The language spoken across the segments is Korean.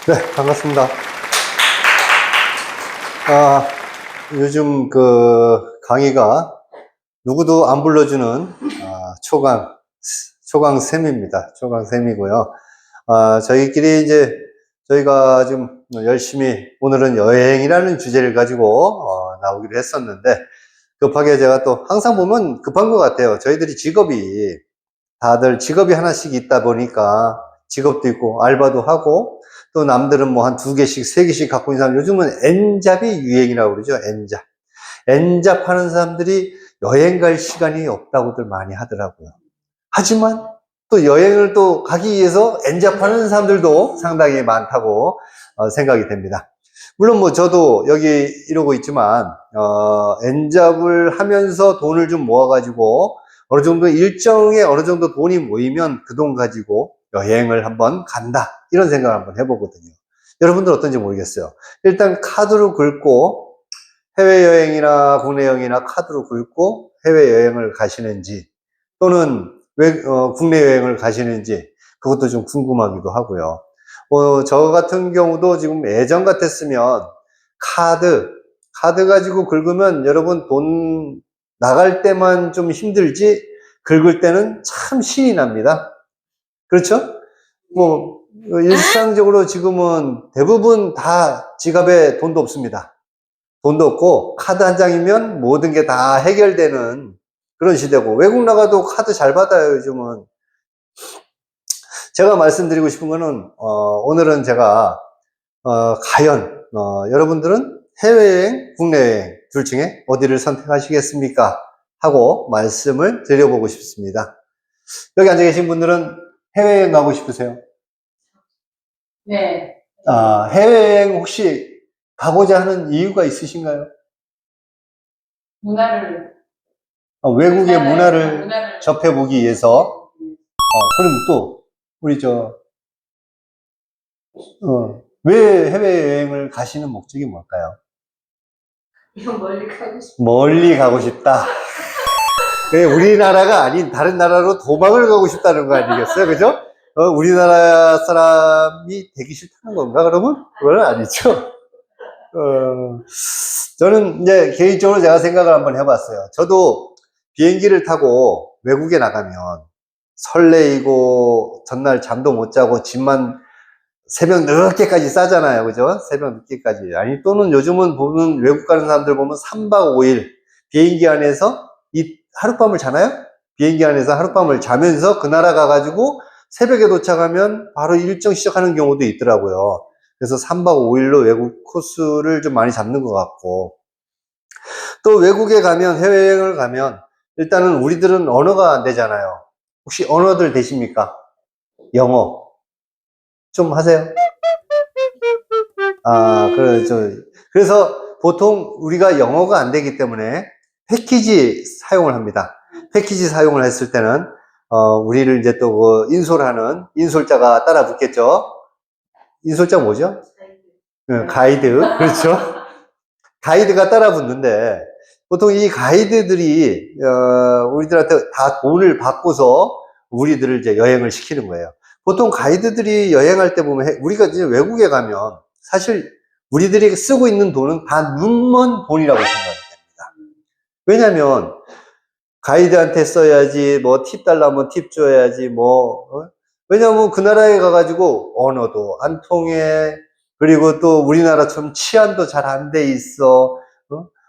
네, 반갑습니다. 요즘 강의가 누구도 안 불러주는 초강쌤입니다. 초강쌤이고요. 저희가 지금 열심히 오늘은 여행이라는 주제를 가지고 나오기로 했었는데, 급하게 제가 또 항상 보면 급한 것 같아요. 저희들이 다들 직업이 하나씩 있다 보니까 직업도 있고 알바도 하고, 또 남들은 뭐 한 2개씩 3개씩 갖고 있는 사람, 요즘은 N잡이 유행이라고 그러죠. N잡 하는 사람들이 여행 갈 시간이 없다고들 많이 하더라고요. 하지만 또 여행을 또 가기 위해서 N잡 하는 사람들도 상당히 많다고 생각이 됩니다. 물론 뭐 저도 여기 이러고 있지만 N잡을 하면서 돈을 좀 모아가지고 어느 정도 돈이 모이면 그 돈 가지고 여행을 한번 간다, 이런 생각을 한번 해보거든요. 여러분들 어떤지 모르겠어요. 일단 카드로 긁고 해외여행이나 국내 여행이나 카드로 긁고 해외여행을 가시는지, 또는 국내 여행을 가시는지, 그것도 좀 궁금하기도 하고요. 저 같은 경우도 지금 예전 같았으면 카드 가지고 긁으면 여러분 돈 나갈 때만 좀 힘들지, 긁을 때는 참 신이 납니다. 그렇죠? 일상적으로 지금은 대부분 다 지갑에 돈도 없습니다. 돈도 없고 카드 한 장이면 모든 게 다 해결되는 그런 시대고, 외국 나가도 카드 잘 받아요, 요즘은. 제가 말씀드리고 싶은 거는, 오늘은 제가, 과연, 여러분들은 해외여행, 국내여행 둘 중에 어디를 선택하시겠습니까? 하고 말씀을 드려보고 싶습니다. 여기 앉아 계신 분들은 해외여행 가고 싶으세요? 네. 해외여행 혹시 가고자 하는 이유가 있으신가요? 외국의 문화를 접해보기 위해서. 그럼 또, 왜 해외여행을 가시는 목적이 뭘까요? 멀리 가고 싶어. 멀리 가고 싶다. 네, 우리나라가 아닌 다른 나라로 도망을 가고 싶다는 거 아니겠어요? 그죠? 우리나라 사람이 되기 싫다는 건가, 그러면? 그건 아니죠. 저는 이제 개인적으로 제가 생각을 한번 해봤어요. 저도 비행기를 타고 외국에 나가면 설레이고 전날 잠도 못 자고 짐만 새벽 늦게까지 싸잖아요. 그죠? 새벽 늦게까지. 아니, 또는 요즘은 보면 외국 가는 사람들 보면 3박 5일 비행기 안에서 하룻밤을 자나요? 비행기 안에서 하룻밤을 자면서 그 나라 가가지고 새벽에 도착하면 바로 일정 시작하는 경우도 있더라고요. 그래서 3박 5일로 외국 코스를 좀 많이 잡는 것 같고, 또 외국에 가면, 해외여행을 가면 일단은 우리들은 언어가 안 되잖아요. 혹시 언어들 되십니까? 영어 좀 하세요? 그래서 보통 우리가 영어가 안 되기 때문에 패키지 사용을 합니다. 패키지 사용을 했을 때는 우리를 이제 또 인솔하는 인솔자가 따라 붙겠죠. 인솔자 뭐죠? 가이드. 그렇죠. 가이드가 따라 붙는데, 보통 이 가이드들이 우리들한테 다 돈을 받고서 우리들을 이제 여행을 시키는 거예요. 보통 가이드들이 여행할 때 보면, 우리가 이제 외국에 가면 사실 우리들이 쓰고 있는 돈은 다 눈먼 돈이라고 생각이 됩니다. 왜냐면 가이드한테 써야지, 뭐 팁 달라면 팁 줘야지, 왜냐면 그 나라에 가가지고 언어도 안 통해, 그리고 또 우리나라처럼 치안도 잘 안 돼 있어,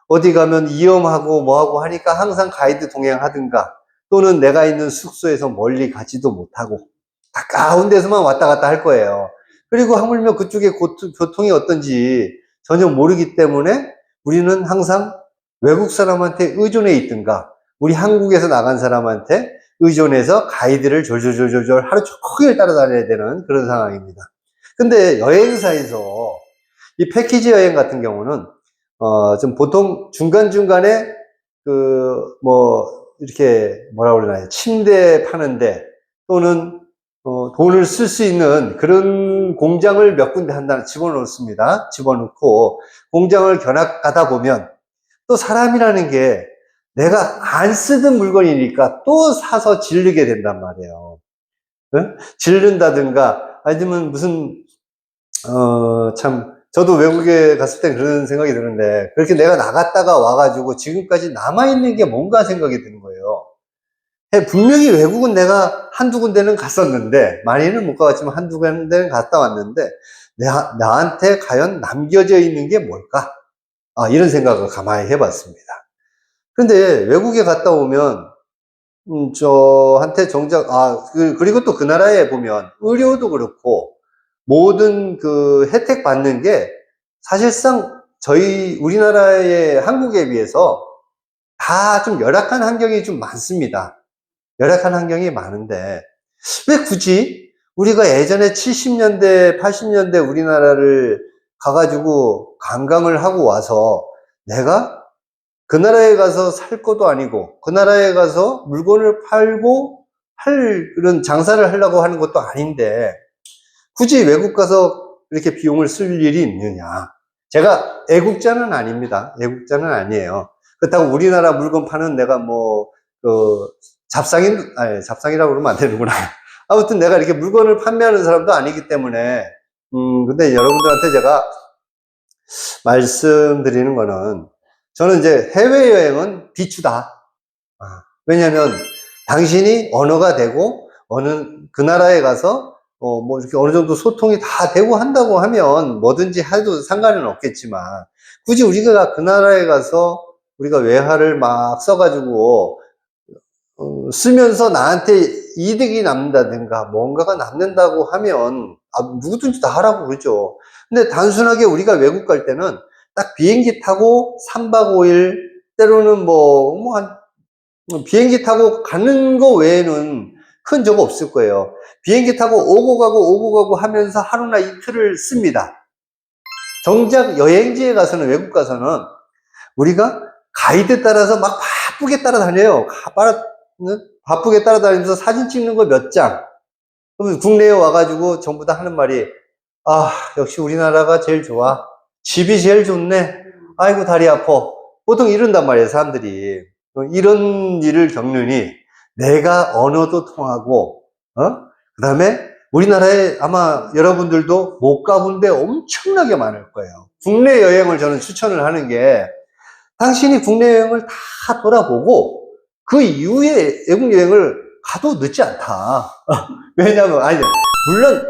어디 가면 위험하고 뭐하고 하니까 항상 가이드 동행하든가, 또는 내가 있는 숙소에서 멀리 가지도 못하고 가까운 데서만 왔다 갔다 할 거예요. 그리고 하물며 그쪽에 교통이 어떤지 전혀 모르기 때문에 우리는 항상 외국 사람한테 의존해 있든가, 우리 한국에서 나간 사람한테 의존해서 가이드를 졸졸졸졸 하루 종일 따라다녀야 되는 그런 상황입니다. 근데 여행사에서 이 패키지 여행 같은 경우는 좀 보통 중간중간에 이렇게 뭐라 그러나요? 침대 파는데, 또는 돈을 쓸 수 있는 그런 공장을 몇 군데 집어넣습니다. 집어넣고 공장을 견학가다 보면 또 사람이라는 게 내가 안 쓰던 물건이니까 또 사서 지르게 된단 말이에요. 지른다든가, 아니면 무슨 참, 저도 외국에 갔을 때 그런 생각이 드는데, 그렇게 내가 나갔다가 와가지고 지금까지 남아있는 게 뭔가 생각이 드는 거예요. 분명히 외국은 내가 한두 군데는 갔었는데, 많이는 못 가봤지만 한두 군데는 갔다 왔는데, 나한테 과연 남겨져 있는 게 뭘까? 이런 생각을 가만히 해봤습니다. 근데 외국에 갔다 오면, 저한테 정작, 그리고 또 그 나라에 보면 의료도 그렇고, 모든 그 혜택 받는 게 사실상 우리나라의 한국에 비해서 다 좀 열악한 환경이 좀 많습니다. 열악한 환경이 많은데, 왜 굳이 우리가 예전에 70년대, 80년대 우리나라를 가가지고 관광을 하고 와서 내가 그 나라에 가서 살 것도 아니고, 그 나라에 가서 물건을 팔고 그런 장사를 하려고 하는 것도 아닌데, 굳이 외국 가서 이렇게 비용을 쓸 일이 있느냐. 제가 애국자는 아닙니다. 애국자는 아니에요. 그렇다고 우리나라 물건 파는 내가 잡상이라고 그러면 안 되는구나. 아무튼 내가 이렇게 물건을 판매하는 사람도 아니기 때문에, 근데 여러분들한테 제가 말씀드리는 거는, 저는 이제 해외여행은 비추다. 왜냐면, 당신이 언어가 되고, 그 나라에 가서, 이렇게 어느 정도 소통이 다 되고 한다고 하면 뭐든지 해도 상관은 없겠지만, 굳이 우리가 그 나라에 가서 우리가 외화를 막 써가지고, 쓰면서 나한테 이득이 남는다든가 뭔가가 남는다고 하면 누구든지 다 하라고 그러죠. 근데 단순하게 우리가 외국 갈 때는 딱 비행기 타고 3박 5일 때로는 비행기 타고 가는 거 외에는 큰 적 없을 거예요. 비행기 타고 오고 가고 하면서 하루나 이틀을 씁니다. 정작 여행지에 가서는, 외국 가서는 우리가 가이드 따라서 막 바쁘게 따라다녀요. 바쁘게 따라다니면서 사진 찍는 거 몇 장. 그러면 국내에 와가지고 전부 다 하는 말이, 역시 우리나라가 제일 좋아. 집이 제일 좋네. 아이고, 다리 아파. 보통 이런단 말이에요, 사람들이. 이런 일을 겪느니 내가 언어도 통하고, 그 다음에 우리나라에 아마 여러분들도 못 가본 데 엄청나게 많을 거예요. 국내 여행을 저는 추천을 하는 게, 당신이 국내 여행을 다 돌아보고 그 이후에 외국 여행을 가도 늦지 않다. 왜냐하면, 물론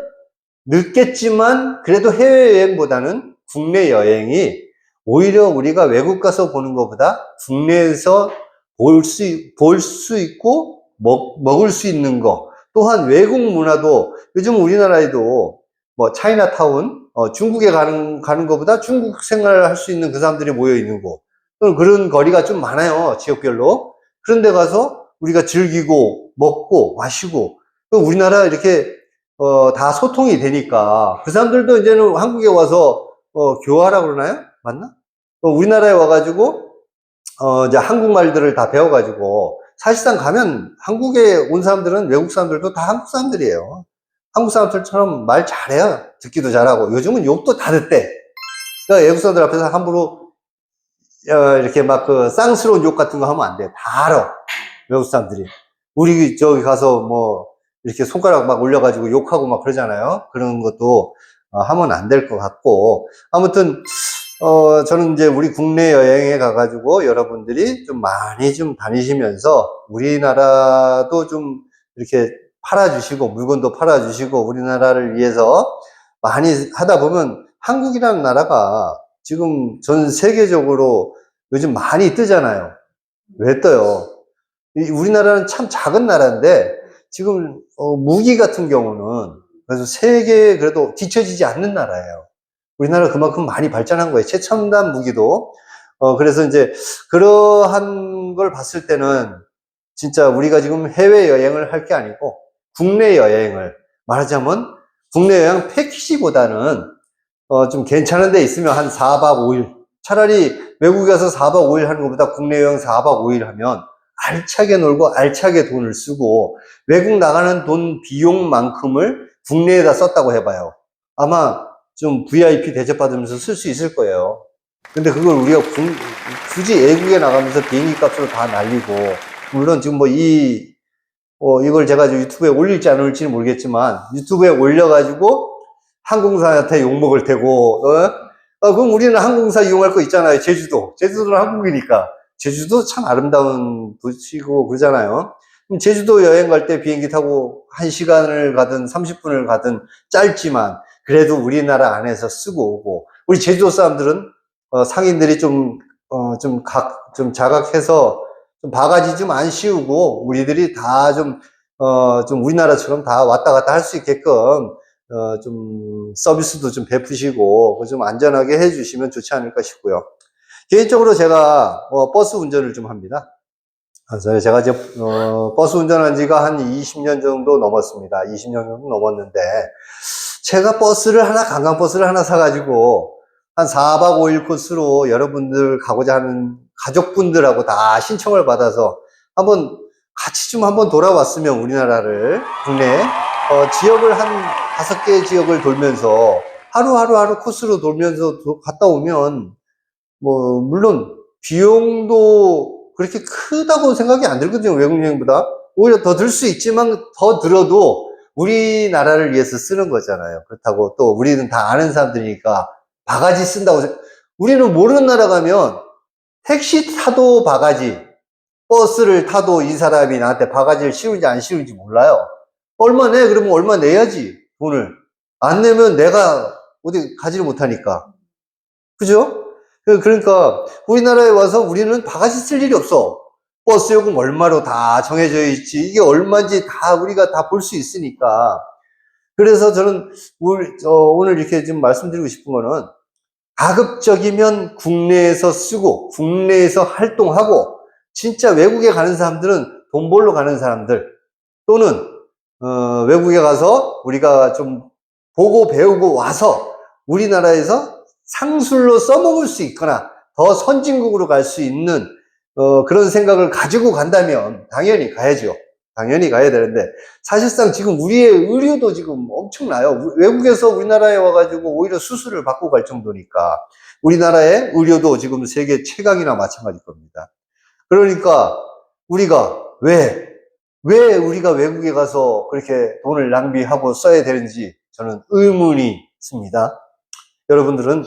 늦겠지만 그래도 해외여행보다는 국내 여행이 오히려 우리가 외국 가서 보는 것보다 국내에서 볼 수 있고 먹을 수 있는 거, 또한 외국 문화도 요즘 우리나라에도 차이나타운, 중국에 가는 것보다 중국 생활을 할 수 있는 그 사람들이 모여 있는 곳, 그런 거리가 좀 많아요, 지역별로. 그런 데 가서 우리가 즐기고 먹고 마시고, 우리나라 이렇게 다 소통이 되니까 그 사람들도 이제는 한국에 와서 교화라고 그러나요? 맞나? 우리나라에 와가지고 이제 한국말들을 다 배워가지고, 사실상 가면 한국에 온 사람들은, 외국 사람들도 다 한국 사람들이에요. 한국 사람들처럼 말 잘해요. 듣기도 잘하고. 요즘은 욕도 다 듣대. 그러니까 외국 사람들 앞에서 함부로 이렇게 막 쌍스러운 욕 같은 거 하면 안 돼. 다 알아. 외국 사람들이. 우리 저기 가서 이렇게 손가락 막 올려가지고 욕하고 막 그러잖아요. 그런 것도 하면 안 될 것 같고. 아무튼 저는 이제 우리 국내 여행에 가가지고 여러분들이 좀 많이 좀 다니시면서 우리나라도 좀 이렇게 팔아주시고, 물건도 팔아주시고, 우리나라를 위해서 많이 하다 보면, 한국이라는 나라가 지금 전 세계적으로 요즘 많이 뜨잖아요. 왜 떠요? 우리나라는 참 작은 나라인데, 지금 무기 같은 경우는 그래서 세계에 그래도 뒤처지지 않는 나라예요. 우리나라 그만큼 많이 발전한 거예요. 최첨단 무기도. 그래서 이제 그러한 걸 봤을 때는 진짜 우리가 지금 해외여행을 할 게 아니고 국내 여행을, 말하자면 국내 여행 패키지보다는 좀 괜찮은 데 있으면 한 4박 5일, 차라리 외국에 가서 4박 5일 하는 것보다 국내 여행 4박 5일 하면 알차게 놀고 알차게 돈을 쓰고, 외국 나가는 돈 비용만큼을 국내에다 썼다고 해봐요. 아마 좀 VIP 대접받으면서 쓸 수 있을 거예요. 근데 그걸 우리가 굳이 외국에 나가면서 비행기 값으로 다 날리고, 물론 지금 이걸 제가 유튜브에 올릴지 안 올릴지는 모르겠지만, 유튜브에 올려가지고 항공사한테 욕먹을 테고, 그럼 우리는 항공사 이용할 거 있잖아요. 제주도는 한국이니까. 제주도 참 아름다운 도시고 그러잖아요. 그럼 제주도 여행 갈 때 비행기 타고 1시간을 가든 30분을 가든 짧지만 그래도 우리나라 안에서 쓰고 오고, 우리 제주도 사람들은 상인들이 좀 자각해서 좀 바가지 좀 안 씌우고 우리들이 다 좀 우리나라처럼 다 왔다 갔다 할 수 있게끔 좀 서비스도 좀 베푸시고 좀 안전하게 해주시면 좋지 않을까 싶고요. 개인적으로 제가 버스 운전을 좀 합니다. 그래서 제가 이제 버스 운전한 지가 한 20년 정도 넘었습니다. 20년 정도 넘었는데 제가 관광버스를 하나 사가지고 한 4박 5일 코스로 여러분들 가고자 하는 가족분들하고 다 신청을 받아서 같이 좀 한번 돌아왔으면 우리나라를 국내 지역을 한 5개 지역을 돌면서 하루 코스로 돌면서 갔다 오면 물론 비용도 그렇게 크다고 생각이 안 들거든요. 외국 여행보다 오히려 더 들 수 있지만 더 들어도 우리나라를 위해서 쓰는 거잖아요. 그렇다고 또 우리는 다 아는 사람들이니까 바가지 쓴다고 우리는 모르는 나라 가면 택시 타도 바가지, 버스를 타도 이 사람이 나한테 바가지를 씌우는지 안 씌우는지 몰라요. 얼마 내? 그러면 얼마 내야지, 돈을. 안 내면 내가 어디 가지를 못하니까. 그죠? 그러니까 우리나라에 와서 우리는 바가지 쓸 일이 없어. 버스 요금 얼마로 다 정해져 있지. 이게 얼마인지 다 우리가 다 볼 수 있으니까. 그래서 저는 오늘 이렇게 좀 말씀드리고 싶은 거는 가급적이면 국내에서 쓰고 국내에서 활동하고 진짜 외국에 가는 사람들은 돈 벌러 가는 사람들 또는 외국에 가서 우리가 좀 보고 배우고 와서 우리나라에서 상술로 써먹을 수 있거나 더 선진국으로 갈 수 있는 그런 생각을 가지고 간다면 당연히 가야죠. 당연히 가야 되는데 사실상 지금 우리의 의료도 지금 엄청나요. 외국에서 우리나라에 와가지고 오히려 수술을 받고 갈 정도니까 우리나라의 의료도 지금 세계 최강이나 마찬가지일 겁니다. 그러니까 우리가 왜 우리가 외국에 가서 그렇게 돈을 낭비하고 써야 되는지 저는 의문이 있습니다. 여러분들은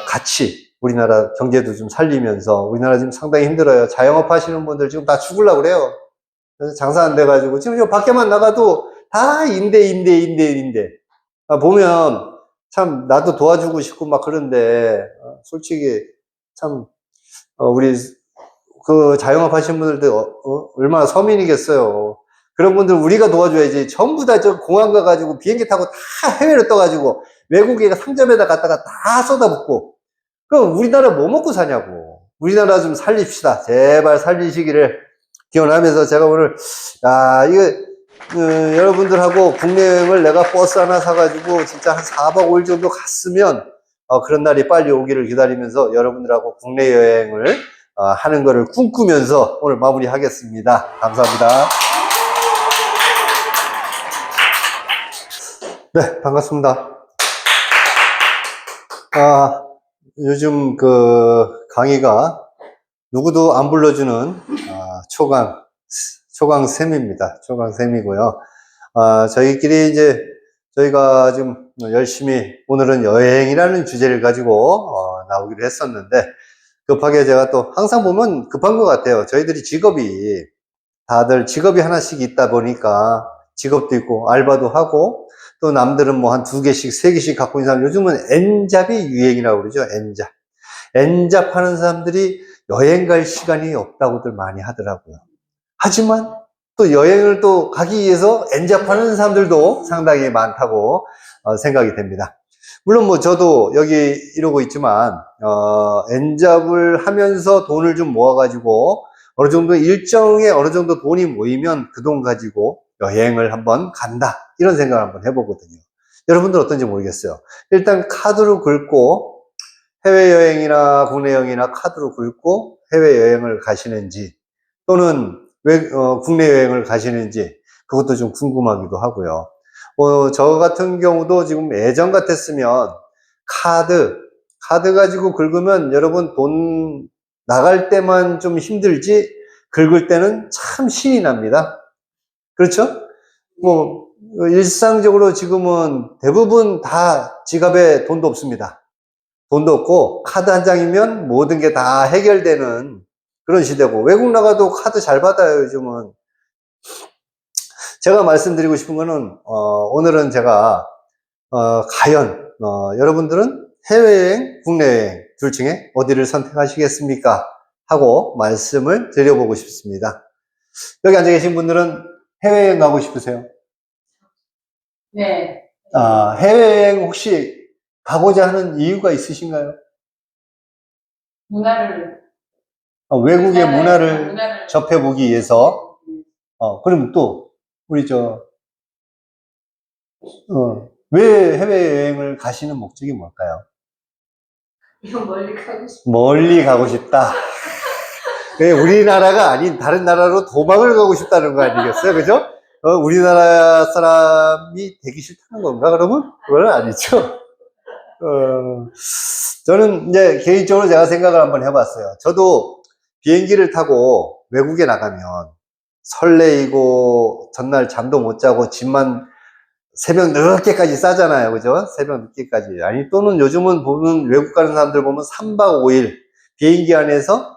같이 우리나라 경제도 좀 살리면서 우리나라 지금 상당히 힘들어요. 자영업 하시는 분들 지금 다 죽으려고 그래요. 그래서 장사 안 돼가지고 지금 저 밖에만 나가도 다 임대. 보면 참 나도 도와주고 싶고 막 그런데 솔직히 참 우리 그 자영업 하시는 분들도 얼마나 서민이겠어요. 그런 분들 우리가 도와줘야지. 전부 다 저 공항 가가지고 비행기 타고 다 해외로 떠가지고 외국에 상점에다 갖다가 다 쏟아붓고 그럼 우리나라 뭐 먹고 사냐고. 우리나라 좀 살립시다. 제발 살리시기를 기원하면서 제가 오늘 여러분들하고 국내 여행을 내가 버스 하나 사가지고 진짜 한 4박 5일 정도 갔으면 그런 날이 빨리 오기를 기다리면서 여러분들하고 국내 여행을 하는 거를 꿈꾸면서 오늘 마무리하겠습니다. 감사합니다. 네, 반갑습니다. 요즘 그 강의가 누구도 안 불러주는 초강쌤입니다. 초강쌤이고요. 저희끼리 저희가 지금 열심히 오늘은 여행이라는 주제를 가지고 나오기로 했었는데 급하게 제가 또 항상 보면 급한 것 같아요. 저희들이 다들 직업이 하나씩 있다 보니까 직업도 있고 알바도 하고 또 남들은 뭐 한 2개씩 3개씩 갖고 있는 사람 요즘은 N잡이 유행이라고 그러죠. N잡 하는 사람들이 여행 갈 시간이 없다고들 많이 하더라고요. 하지만 또 여행을 또 가기 위해서 N잡 하는 사람들도 상당히 많다고 생각이 됩니다. 물론 뭐 저도 여기 이러고 있지만 N잡을 하면서 돈을 좀 모아가지고 어느 정도 돈이 모이면 그 돈 가지고 여행을 한번 간다 이런 생각을 한번 해보거든요. 여러분들 어떤지 모르겠어요. 일단 카드로 긁고 해외여행이나 국내 여행이나 카드로 긁고 해외여행을 가시는지 또는 국내 여행을 가시는지 그것도 좀 궁금하기도 하고요. 저 같은 경우도 지금 예전 같았으면 카드 가지고 긁으면 여러분 돈 나갈 때만 좀 힘들지 긁을 때는 참 신이 납니다. 그렇죠? 일상적으로 지금은 대부분 다 지갑에 돈도 없습니다. 돈도 없고 카드 한 장이면 모든 게 다 해결되는 그런 시대고, 외국 나가도 카드 잘 받아요 요즘은. 제가 말씀드리고 싶은 거는 오늘은 제가 과연 여러분들은 해외여행, 국내여행 둘 중에 어디를 선택하시겠습니까? 하고 말씀을 드려보고 싶습니다. 여기 앉아 계신 분들은 해외여행 가고 싶으세요? 네. 해외여행 혹시 가고자 하는 이유가 있으신가요? 문화를, 외국의 문화를 문화를 접해보기 위해서. 그럼 또 우리 왜 해외여행을 가시는 목적이 뭘까요? 멀리 가고 싶어. 멀리 가고 싶다. 왜 우리나라가 아닌 다른 나라로 도망을 가고 싶다는 거 아니겠어요? 그죠? 우리나라 사람이 되기 싫다는 건가, 그러면? 그건 아니죠. 저는 이제 개인적으로 제가 생각을 한번 해봤어요. 저도 비행기를 타고 외국에 나가면 설레이고 전날 잠도 못 자고 짐만 새벽 늦게까지 싸잖아요. 그죠? 새벽 늦게까지. 아니, 또는 요즘은 보면 외국 가는 사람들 보면 3박 5일 비행기 안에서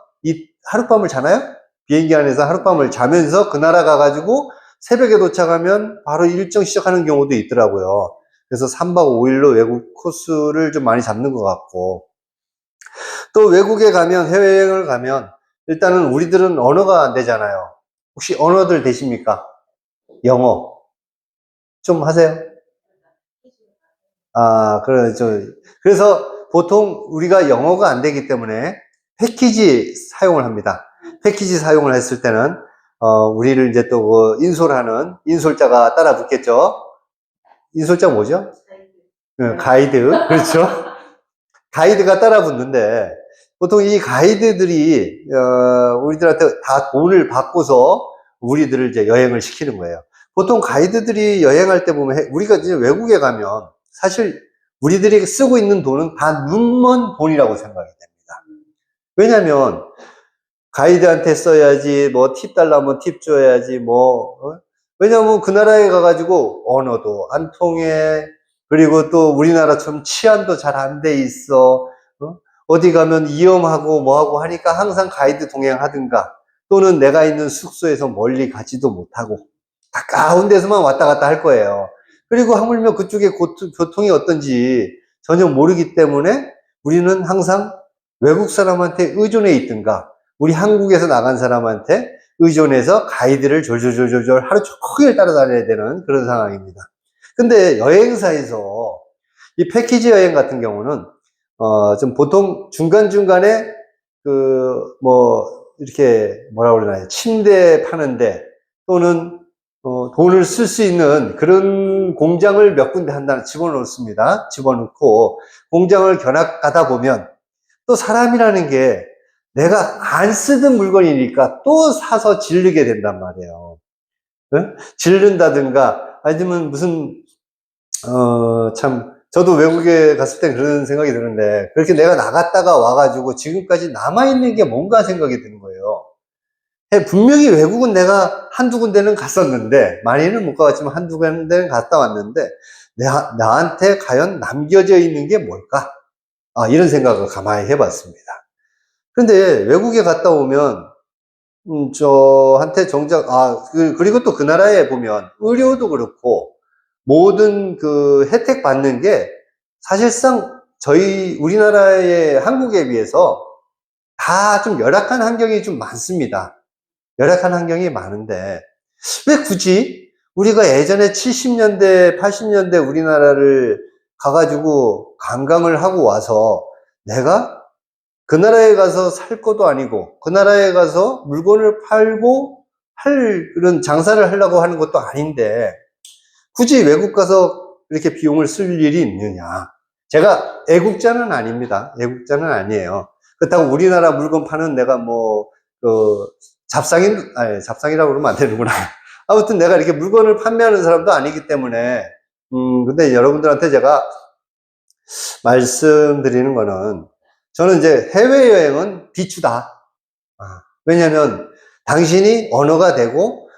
하룻밤을 자나요? 비행기 안에서 하룻밤을 자면서 그 나라 가가지고 새벽에 도착하면 바로 일정 시작하는 경우도 있더라고요. 그래서 3박 5일로 외국 코스를 좀 많이 잡는 것 같고, 또 외국에 가면, 해외여행을 가면 일단은 우리들은 언어가 안 되잖아요. 혹시 언어들 되십니까? 영어 좀 하세요? 그렇죠. 그래서 보통 우리가 영어가 안 되기 때문에 패키지 사용을 합니다. 패키지 사용을 했을 때는 우리를 이제 또 인솔 하는 인솔자가 따라 붙겠죠. 인솔자 뭐죠? 가이드. 그렇죠. 가이드가 따라 붙는데, 보통 이 가이드들이 우리들한테 다 돈을 받고서 우리들을 이제 여행을 시키는 거예요. 보통 가이드들이 여행할 때 보면, 우리가 이제 외국에 가면 사실 우리들이 쓰고 있는 돈은 다 눈먼 돈이라고 생각이 됩니다. 왜냐면 가이드한테 써야지, 뭐 팁 달라면 팁 줘야지, 왜냐면 그 나라에 가가지고 언어도 안 통해. 그리고 또 우리나라처럼 치안도 잘 안 돼 있어. 어디 가면 위험하고 뭐하고 하니까 항상 가이드 동행하든가, 또는 내가 있는 숙소에서 멀리 가지도 못하고 가까운 데서만 왔다 갔다 할 거예요. 그리고 하물며 그쪽에 교통이 어떤지 전혀 모르기 때문에 우리는 항상 외국 사람한테 의존해 있든가, 우리 한국에서 나간 사람한테 의존해서 가이드를 졸졸졸졸 하루 종일 따라다녀야 되는 그런 상황입니다. 근데 여행사에서 이 패키지 여행 같은 경우는 좀 보통 중간중간에 이렇게 뭐라고 그러나요? 침대 파는데, 또는 돈을 쓸 수 있는 그런 공장을 몇 군데 집어넣습니다. 집어넣고 공장을 견학 가다 보면 또 사람이라는 게 내가 안 쓰던 물건이니까 또 사서 지르게 된단 말이에요. 지른다든가, 아니면 저도 외국에 갔을 때 그런 생각이 드는데, 그렇게 내가 나갔다가 와가지고 지금까지 남아있는 게 뭔가 생각이 드는 거예요. 분명히 외국은 내가 한두 군데는 갔었는데, 많이는 못 가봤지만 한두 군데는 갔다 왔는데, 나한테 과연 남겨져 있는 게 뭘까? 이런 생각을 가만히 해봤습니다. 근데 외국에 갔다 오면, 저한테 정작, 그리고 또 그 나라에 보면 의료도 그렇고, 모든 그 혜택 받는 게 사실상 우리나라의 한국에 비해서 다 좀 열악한 환경이 좀 많습니다. 열악한 환경이 많은데, 왜 굳이 우리가 예전에 70년대, 80년대 우리나라를 가가지고 관광을 하고 와서 내가 그 나라에 가서 살 것도 아니고, 그 나라에 가서 물건을 팔고 그런 장사를 하려고 하는 것도 아닌데, 굳이 외국 가서 이렇게 비용을 쓸 일이 있느냐. 제가 애국자는 아닙니다. 애국자는 아니에요. 그렇다고 우리나라 물건 파는 내가 잡상이라고 그러면 안 되는구나. 아무튼 내가 이렇게 물건을 판매하는 사람도 아니기 때문에, 근데 여러분들한테 제가 말씀드리는 거는, 저는 이제 해외여행은 비추다. 왜냐면 당신이 언어가 되고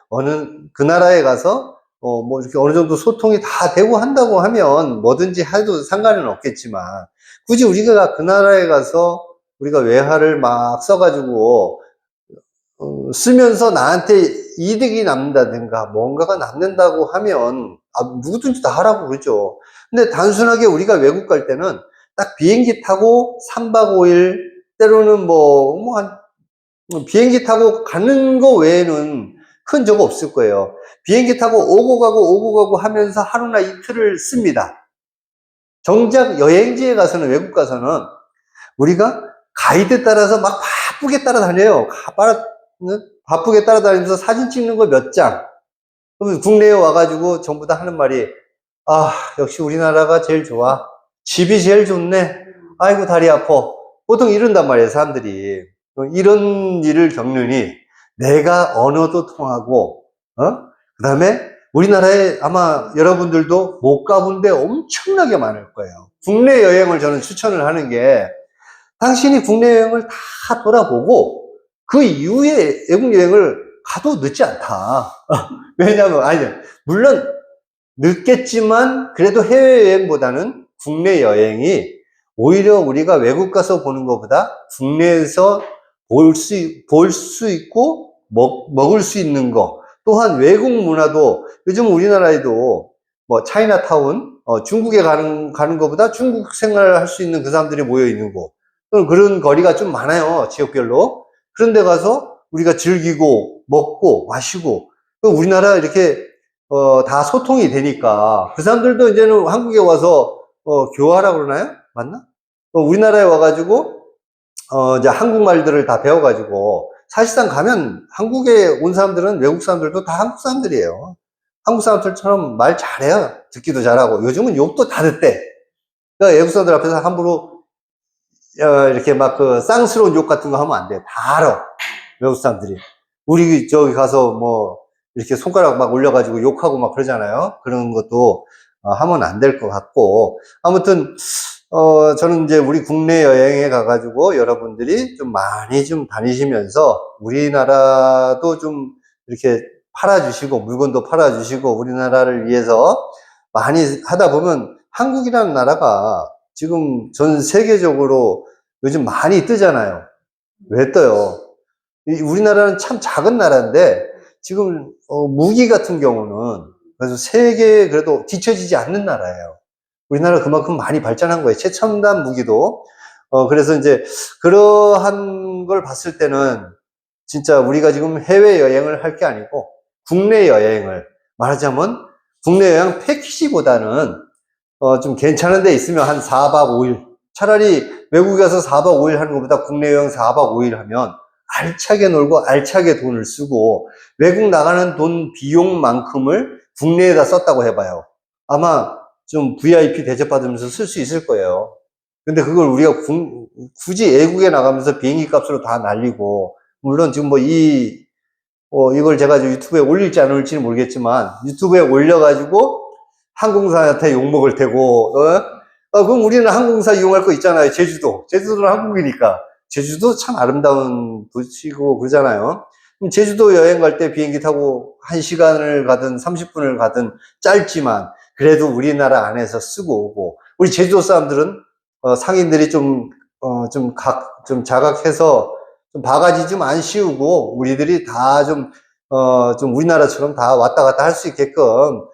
그 나라에 가서 뭐 이렇게 어느 정도 소통이 다 되고 한다고 하면 뭐든지 해도 상관은 없겠지만, 굳이 우리가 그 나라에 가서 우리가 외화를 막 써가지고, 쓰면서 나한테 이득이 남는다든가 뭔가가 남는다고 하면 누구든지 다 하라고 그러죠. 근데 단순하게 우리가 외국 갈 때는 딱 비행기 타고 3박 5일, 때로는 비행기 타고 가는 거 외에는 큰 적 없을 거예요. 비행기 타고 오고 가고 하면서 하루나 이틀을 씁니다. 정작 여행지에 가서는, 외국 가서는 우리가 가이드 따라서 막 바쁘게 따라다녀요. 바쁘게 따라다니면서 사진 찍는 거 몇 장. 그러면 국내에 와가지고 전부 다 하는 말이, 아, 역시 우리나라가 제일 좋아. 집이 제일 좋네. 아이고, 다리 아파. 보통 이런단 말이에요, 사람들이. 이런 일을 겪느니 내가 언어도 통하고, 그 다음에 우리나라에 아마 여러분들도 못 가본 데 엄청나게 많을 거예요. 국내 여행을 저는 추천을 하는 게, 당신이 국내 여행을 다 돌아보고 그 이후에 외국 여행을 가도 늦지 않다. 왜냐하면, 물론 늦겠지만 그래도 해외여행보다는 국내 여행이 오히려 우리가 외국 가서 보는 것보다 국내에서 볼 수 있고 먹을 수 있는 거, 또한 외국 문화도 요즘 우리나라에도 뭐 차이나타운, 중국에 가는 것보다 중국 생활을 할 수 있는 그 사람들이 모여 있는 곳, 그런 거리가 좀 많아요, 지역별로. 그런 데 가서 우리가 즐기고 먹고 마시고, 우리나라 이렇게 다 소통이 되니까 그 사람들도 이제는 한국에 와서 교화라 그러나요? 맞나? 우리나라에 와가지고 이제 한국말들을 다 배워가지고, 사실상 가면 한국에 온 사람들은, 외국 사람들도 다 한국 사람들이에요. 한국 사람들처럼 말 잘해요. 듣기도 잘하고. 요즘은 욕도 다 듣대. 그러니까 외국 사람들 앞에서 함부로 이렇게 막 그 쌍스러운 욕 같은 거 하면 안 돼. 다 알아. 외국 사람들이. 우리 저기 가서 뭐 이렇게 손가락 막 올려가지고 욕하고 막 그러잖아요. 그런 것도 하면 안 될 것 같고. 아무튼 저는 이제 우리 국내 여행에 가가지고 여러분들이 좀 많이 좀 다니시면서 우리나라도 좀 이렇게 팔아주시고, 물건도 팔아주시고, 우리나라를 위해서 많이 하다 보면, 한국이라는 나라가 지금 전 세계적으로 요즘 많이 뜨잖아요. 왜 떠요? 우리나라는 참 작은 나라인데, 지금 무기 같은 경우는 그래서 세계에 그래도 뒤처지지 않는 나라예요. 우리나라 그만큼 많이 발전한 거예요. 최첨단 무기도. 그래서 이제 그러한 걸 봤을 때는 진짜 우리가 지금 해외여행을 할 게 아니고 국내 여행을, 말하자면 국내 여행 패키지보다는 좀 괜찮은 데 있으면 한 4박 5일, 차라리 외국에 가서 4박 5일 하는 것보다 국내 여행 4박 5일 하면 알차게 놀고 알차게 돈을 쓰고, 외국 나가는 돈 비용만큼을 국내에다 썼다고 해봐요. 아마 좀 VIP 대접받으면서 쓸 수 있을 거예요. 근데 그걸 우리가 굳이 외국에 나가면서 비행기 값으로 다 날리고, 물론 지금 이걸 제가 유튜브에 올릴지 안 올릴지는 모르겠지만, 유튜브에 올려가지고 항공사한테 욕먹을 테고, 그럼 우리는 항공사 이용할 거 있잖아요. 제주도는 한국이니까. 제주도 참 아름다운 도시고 그러잖아요. 그럼 제주도 여행 갈 때 비행기 타고 1시간을 가든 30분을 가든 짧지만 그래도 우리나라 안에서 쓰고 오고, 우리 제주도 사람들은 상인들이 좀 자각해서 좀 바가지 좀 안 씌우고, 우리들이 다 좀 우리나라처럼 다 왔다 갔다 할 수 있게끔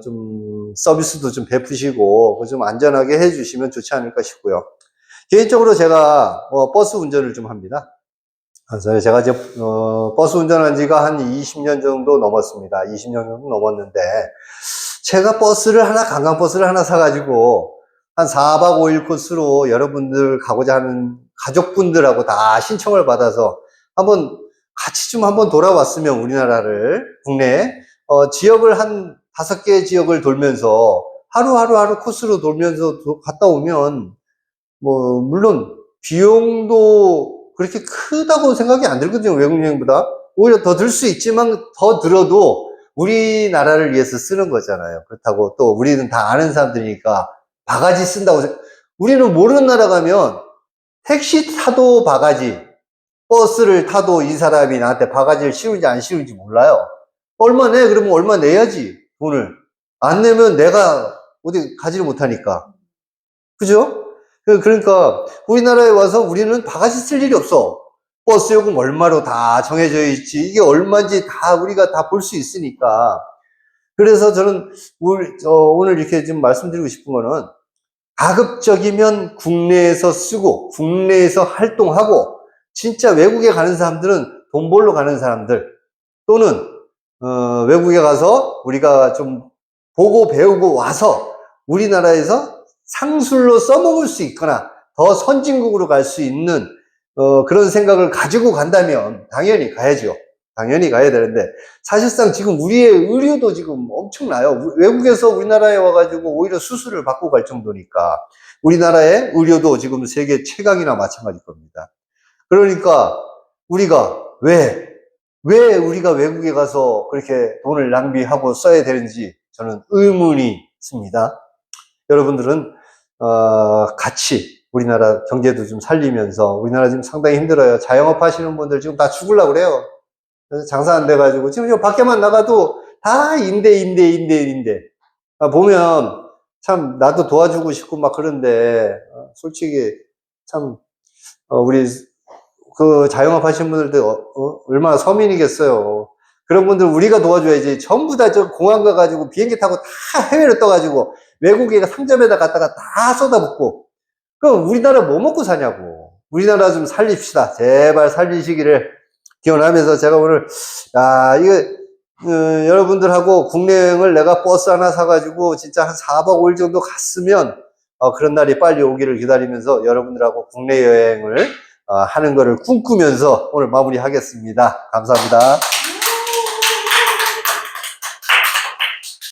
좀 서비스도 좀 베푸시고 좀 안전하게 해주시면 좋지 않을까 싶고요. 개인적으로 제가 버스 운전을 좀 합니다. 그래서 제가 이제 버스 운전한 지가 한 20년 정도 넘었습니다. 20년 정도 넘었는데, 제가 관광버스를 하나 사가지고 한 4박 5일 코스로 여러분들 가고자 하는 가족분들하고 다 신청을 받아서 한번 돌아왔으면, 우리나라를 국내에 지역을 한 5개 지역을 돌면서 하루 코스로 돌면서 갔다 오면, 뭐 물론 비용도 그렇게 크다고 생각이 안 들거든요. 외국 여행보다 오히려 더 들 수 있지만, 더 들어도 우리나라를 위해서 쓰는 거잖아요. 그렇다고 또 우리는 다 아는 사람들이니까 바가지 쓴다고 우리는 모르는 나라 가면 택시 타도 바가지, 버스를 타도 이 사람이 나한테 바가지를 씌우는지 안 씌우는지 몰라요. 얼마 내? 그러면 얼마 내야지. 돈을. 안 내면 내가 어디 가지를 못하니까. 그죠? 그러니까 우리나라에 와서 우리는 바가지 쓸 일이 없어. 버스 요금 얼마로 다 정해져 있지. 이게 얼마인지 다 우리가 다 볼 수 있으니까. 그래서 저는 오늘 이렇게 좀 말씀드리고 싶은 거는 가급적이면 국내에서 쓰고 국내에서 활동하고 진짜 외국에 가는 사람들은 돈 벌러 가는 사람들 또는 외국에 가서 우리가 좀 보고 배우고 와서 우리나라에서 상술로 써먹을 수 있거나 더 선진국으로 갈 수 있는 그런 생각을 가지고 간다면 당연히 가야죠. 당연히 가야 되는데 사실상 지금 우리의 의료도 지금 엄청나요. 외국에서 우리나라에 와가지고 오히려 수술을 받고 갈 정도니까 우리나라의 의료도 지금 세계 최강이나 마찬가지일 겁니다. 그러니까 우리가 왜 우리가 외국에 가서 그렇게 돈을 낭비하고 써야 되는지 저는 의문이 있습니다. 여러분들은 같이 우리나라 경제도 좀 살리면서 우리나라 지금 상당히 힘들어요. 자영업 하시는 분들 지금 다 죽으려고 그래요. 그래서 장사 안 돼가지고 지금 저 밖에만 나가도 다 임대. 보면 참 나도 도와주고 싶고 막 그런데 솔직히 참 우리 그 자영업 하시는 분들도 얼마나 서민이겠어요. 그런 분들 우리가 도와줘야지. 전부 다 저 공항 가가지고 비행기 타고 다 해외로 떠가지고 외국에 상점에다 갔다가 다 쏟아붓고 그럼 우리나라 뭐 먹고 사냐고. 우리나라 좀 살립시다. 제발 살리시기를 기원하면서 제가 오늘 이거 여러분들하고 국내 여행을 내가 버스 하나 사가지고 진짜 한 4박 5일 정도 갔으면 그런 날이 빨리 오기를 기다리면서 여러분들하고 국내 여행을 하는 거를 꿈꾸면서 오늘 마무리하겠습니다. 감사합니다.